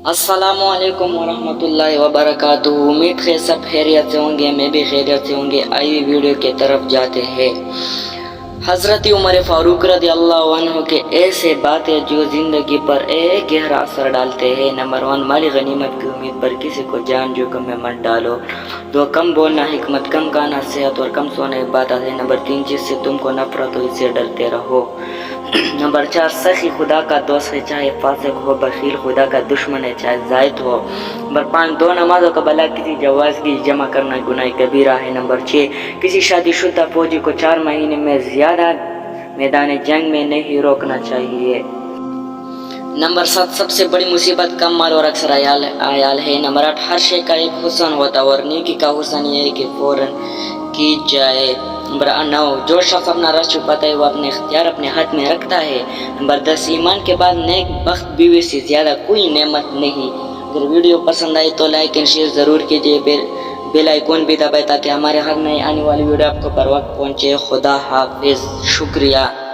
अस्सलामुअलैकुम वरहमतुल्लाहि वबरकातुहू। उम्मीद है सब खैरियत से होंगे, मैं भी खैरियत से होंगे। आइए वीडियो के तरफ जाते हैं। हज़रत उमर फारूक रज़ी अल्लाह अन्हु के ऐसे बातें जो ज़िंदगी पर एक गहरा असर डालते हैं। नंबर 1, माली गनीमत की उम्मीद पर किसी को जान जोखिम में मत डालो। 2, कम बोलना हिकमत, कम खाना सेहत और कम सोना इबादत है। नंबर 3, जिससे तुमको नफरत हो इससे डरते रहो। नंबर 4, सखी खुदा का दोस्त है चाहे फासिक हो, बखील खुदा का दुश्मन है चाहे जाहिद हो। नंबर 5, 2 नमाजों का भला किसी जवाज की जमा करना गुनाह कबीरा है। नंबर 6, किसी शादीशुदा फौजी को 4 महीने में ज्यादा मैदान जंग में नहीं रोकना चाहिए। नंबर 7, सबसे बड़ी मुसीबत कम माल और अक्सर आयाल है। नंबर 8, हर शे का एक हुस्न होता है और नेकी का हुस्न ये है कि फौरन की जाए। नंबर 9, जो शख्स अपना राज छुपाता है वो अपने इख्तियार अपने हाथ में रखता है। नंबर 10, ईमान के बाद नेक बख्त बीवी से ज्यादा कोई नेमत नहीं। अगर वीडियो पसंद आई तो लाइक एंड शेयर ज़रूर कीजिए। बेल आइकॉन भी दबाएं ताकि हमारे हर नई आने वाली वीडियो आपको बर वक्त पहुंचे। खुदा हाफिज, शुक्रिया।